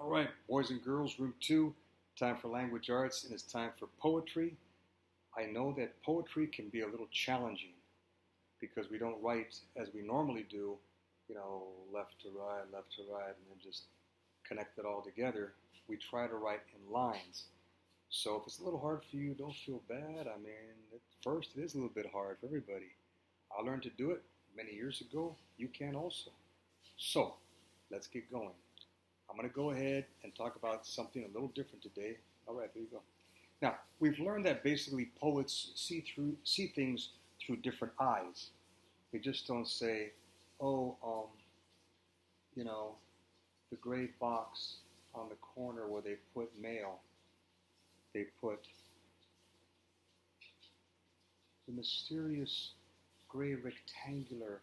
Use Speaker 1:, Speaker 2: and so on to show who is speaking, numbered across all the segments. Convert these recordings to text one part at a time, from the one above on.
Speaker 1: All right, boys and girls, room two, time for language arts, and it's time for poetry. I know that poetry can be a little challenging because we don't write as we normally do, left to right, and then just connect it all together. We try to write in lines. So if it's a little hard for you, don't feel bad. I mean, at first it is a little bit hard for everybody. I learned to do it many years ago. You can also. So let's get going. I'm going to go ahead and talk about something a little different today. All right, there you go. Now, we've learned that basically poets see things through different eyes. They just don't say, oh, the gray box on the corner where they put mail, they put the mysterious gray rectangular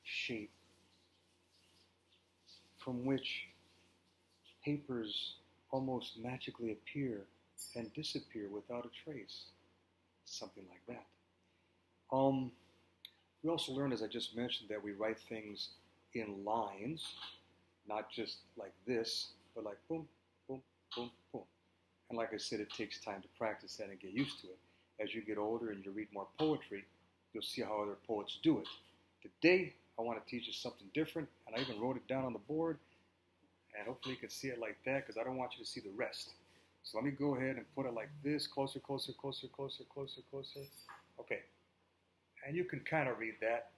Speaker 1: shape from which papers almost magically appear and disappear without a trace. Something like that. We also learned, as I just mentioned, that we write things in lines, not just like this, but like boom, boom, boom, boom. And like I said, it takes time to practice that and get used to it. As you get older and you read more poetry, you'll see how other poets do it. Today, I want to teach you something different, and I even wrote it down on the board, and hopefully you can see it like that, because I don't want you to see the rest. So let me go ahead and put it like this, closer, closer, closer, closer, closer, closer. Okay. And you can kind of read that.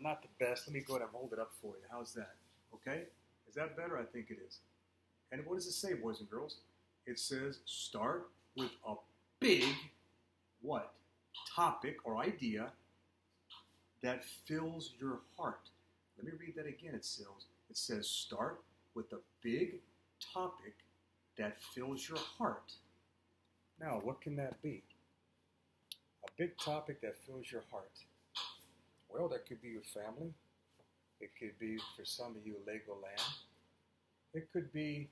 Speaker 1: Not the best. Let me go ahead and hold it up for you. How's that? Okay? Is that better? I think it is. And what does it say, boys and girls? It says start with a big, what? Topic or idea that fills your heart. Let me read that again. It says start with a big topic that fills your heart. Now, what can that be? A big topic that fills your heart. Well, that could be your family. It could be, for some of you, Legoland. It could be,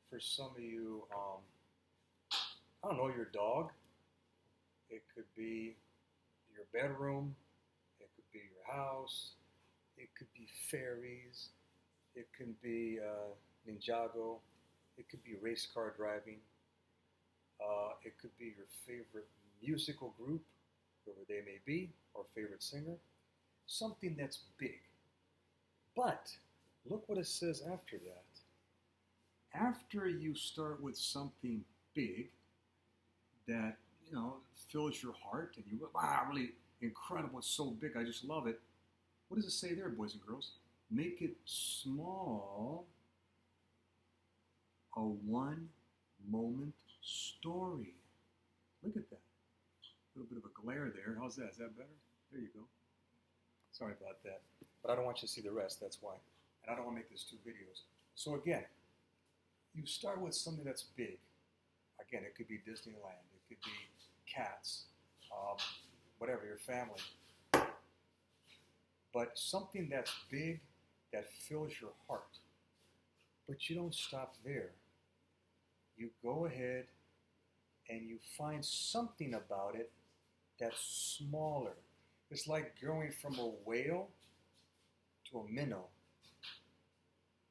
Speaker 1: for some of you, your dog. It could be your bedroom. It could be your house. It could be fairies. It could be Ninjago. It could be race car driving. It could be your favorite musical group, whoever they may be, or favorite singer. Something that's big. But look what it says after that. After you start with something big that, fills your heart and you go, wow, really incredible, it's so big, I just love it. What does it say there, boys and girls? Make it small, a one-moment story. Look at that. A little bit of a glare there. How's that? Is that better? There you go. Sorry about that. But I don't want you to see the rest, that's why. And I don't want to make this 2 videos. So again, you start with something that's big. Again, it could be Disneyland. It could be cats. Whatever, your family. But something that's big that fills your heart. But you don't stop there. You go ahead and you find something about it that's smaller. It's like going from a whale to a minnow.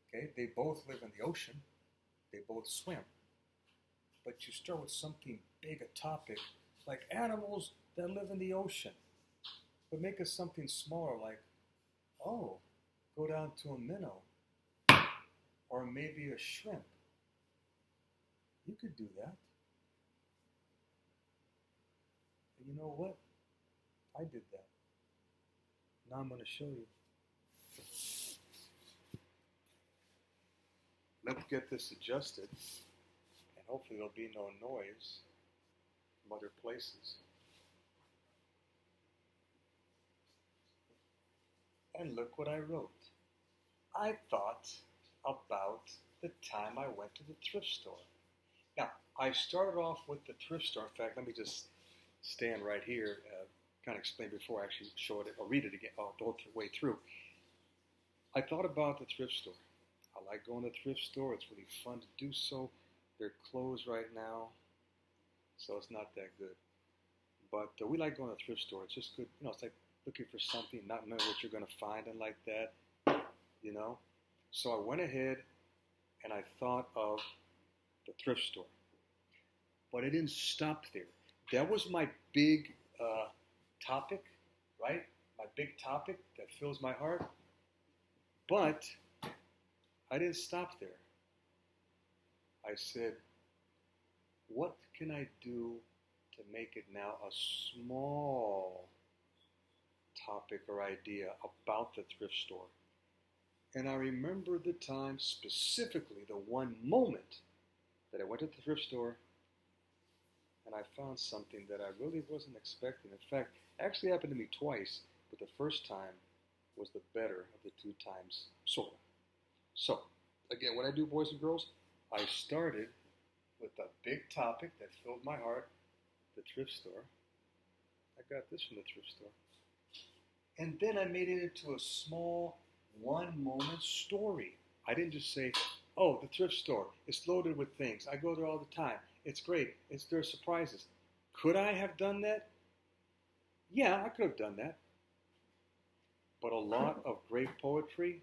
Speaker 1: Okay, they both live in the ocean. They both swim. But you start with something big, a topic, like animals that live in the ocean. But make it something smaller, like, go down to a minnow. Or maybe a shrimp. You could do that. And you know what? I did that. Now I'm going to show you. Let's get this adjusted, and hopefully there'll be no noise from other places. And look what I wrote. I thought about the time I went to the thrift store. Now, I started off with the thrift store. In fact, let me just stand right here, kind of explain before I actually show it or read it again, the whole way through. I thought about the thrift store. I like going to the thrift store. It's really fun to do so. They're closed right now, so it's not that good. But we like going to the thrift store. It's just good. It's like looking for something, not knowing what you're going to find and like that, So I went ahead and I thought of the thrift store. But I didn't stop there. That was my big topic, right? My big topic that fills my heart. But I didn't stop there. I said, what can I do to make it now a small topic or idea about the thrift store? And I remember the time, specifically the one moment that I went to the thrift store and I found something that I really wasn't expecting. In fact, it actually happened to me twice, but the first time was the better of the two times, sort of. So, again, what I do, boys and girls, I started with a big topic that filled my heart, the thrift store. I got this from the thrift store. And then I made it into a small one-moment story. I didn't just say, oh, the thrift store, it's loaded with things. I go there all the time. It's great. There are surprises. Could I have done that? Yeah, I could have done that. But a lot of great poetry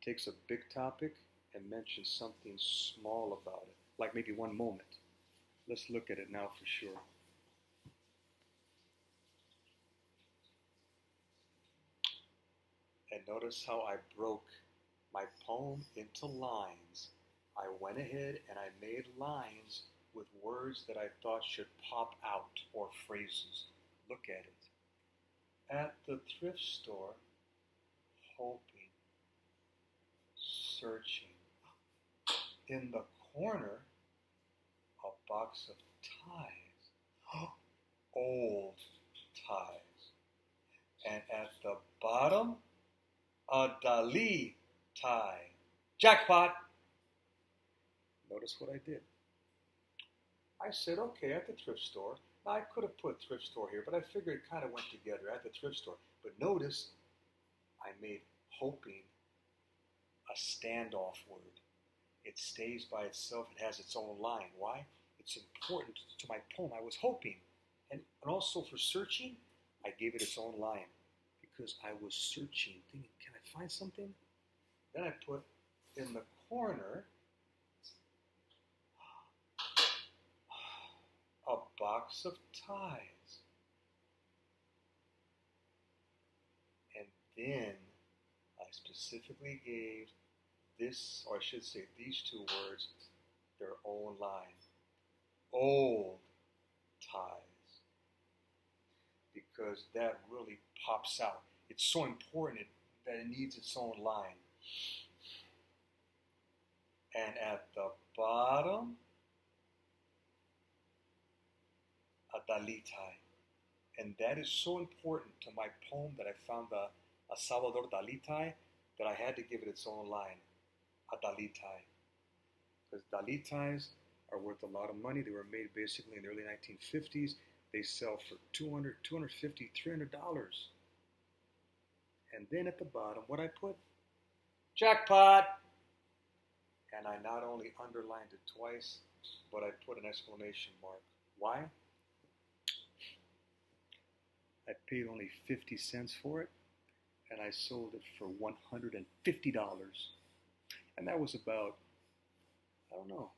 Speaker 1: takes a big topic and mentions something small about it, like maybe one moment. Let's look at it now for sure. And notice how I broke my poem into lines. I went ahead and I made lines with words that I thought should pop out, or phrases. Look at it. At the thrift store, hoping, searching. In the corner, a box of ties. Old ties. And at the bottom, a Dali tie. Jackpot! Notice what I did. I said, okay, at the thrift store. Now, I could have put thrift store here, but I figured it kind of went together, at the thrift store. But notice, I made hoping a standoff word. It stays by itself. It has its own line. Why? It's important to my poem. I was hoping. And also for searching, I gave it its own line. Because I was searching, thinking, can I find something? Then I put in the corner a box of ties. And then I specifically gave this, or I should say these two words, their own line. Old ties. Because that really pops out. It's so important that it needs its own line. And at the bottom, a Dali tie. And that is so important to my poem that I found a Salvador Dali tie that I had to give it its own line. A Dali tie. Because Dali ties are worth a lot of money. They were made basically in the early 1950s. They sell for $200, $250, $300. And then at the bottom, what I put? Jackpot! And I not only underlined it twice, but I put an exclamation mark. Why? I paid only 50 cents for it, and I sold it for $150. And that was about, I don't know,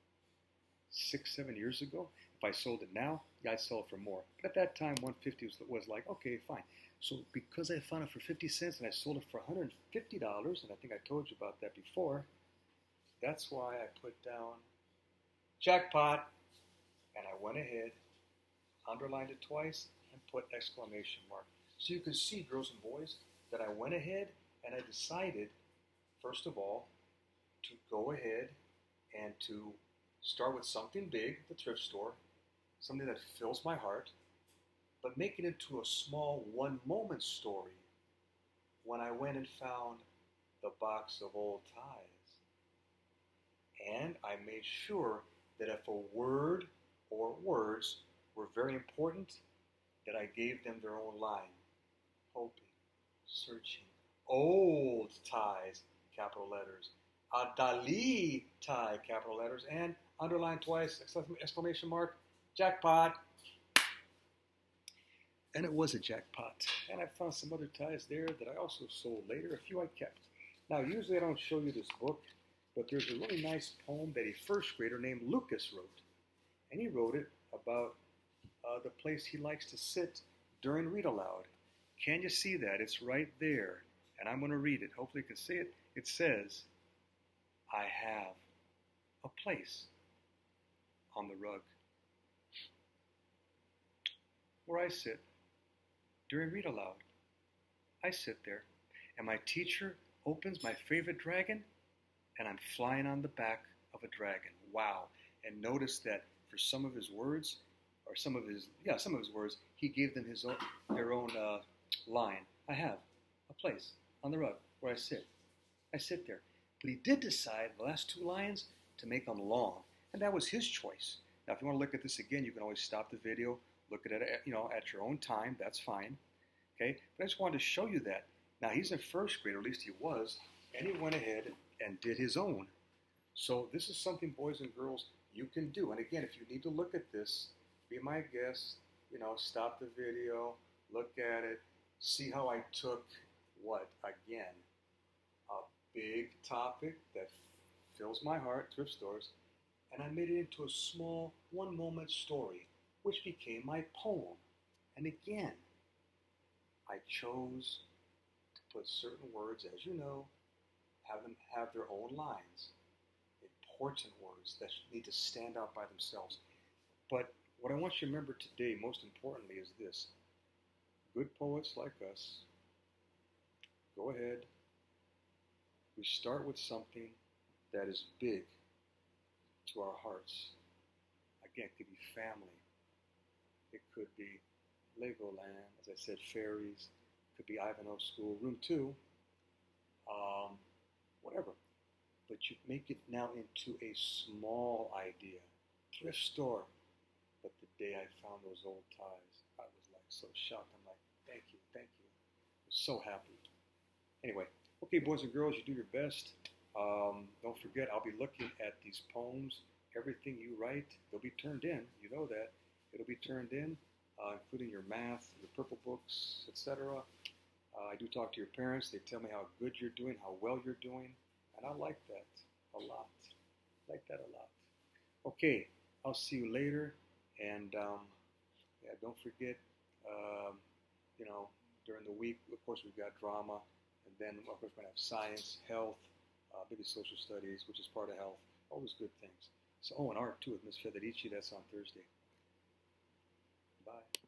Speaker 1: 6, 7 years ago. If I sold it now, yeah, I'd sell it for more. But at that time, 150 was like, okay, fine. So because I found it for 50 cents and I sold it for $150, and I think I told you about that before, that's why I put down jackpot, and I went ahead, underlined it twice, and put exclamation mark. So you can see, girls and boys, that I went ahead and I decided, first of all, to go ahead and to start with something big, the thrift store, something that fills my heart, but make it into a small one-moment story when I went and found the box of old ties. And I made sure that if a word or words were very important, that I gave them their own line. Hoping, searching, old ties, capital letters, a Dali tie, capital letters, and underline twice, exclamation mark, jackpot. And it was a jackpot. And I found some other ties there that I also sold later. A few I kept. Now, usually I don't show you this book But there's a really nice poem that a first grader named Lucas wrote. And he wrote it about the place he likes to sit during read aloud. Can you see that? It's right there. And I'm going to read it. Hopefully you can see it. It says, I have a place on the rug where I sit during read aloud. I sit there, and my teacher opens my favorite dragon, and I'm flying on the back of a dragon. Wow. And notice that for some of his words, or some of his words, he gave them their own line. I have a place on the rug where I sit. I sit there. But he did decide the last two lines to make them long, and that was his choice. Now, if you want to look at this again, you can always stop the video, look at it, at your own time. That's fine. Okay, but I just wanted to show you that. Now, he's in first grade, or at least he was, and he went ahead and did his own. So this is something, boys and girls, you can do. And again, if you need to look at this, be my guest, stop the video, look at it, see how I took again, a big topic that fills my heart, thrift stores, and I made it into a small one-moment story, which became my poem. And again, I chose to put certain words, as you know, have them have their own lines, important words that need to stand out by themselves. But what I want you to remember today, most importantly, is this. Good poets like us, go ahead. We start with something that is big to our hearts. Again, it could be family. It could be Legoland, as I said, fairies. It could be Ivanhoe School, Room 2, whatever. But you make it now into a small idea. Thrift store. But the day I found those old ties, I was like so shocked. I'm like, thank you. I was so happy. Anyway, okay, boys and girls, you do your best. Don't forget, I'll be looking at these poems. Everything you write, they'll be turned in. You know that. It'll be turned in, including your math, your purple books, etc. I do talk to your parents. They tell me how good you're doing, how well you're doing, and I like that a lot. Okay, I'll see you later, and don't forget, during the week, of course, we've got drama, and then, of course, we're going to have science, health, maybe social studies, which is part of health, all those good things. So, and art, too, with Ms. Federici, that's on Thursday.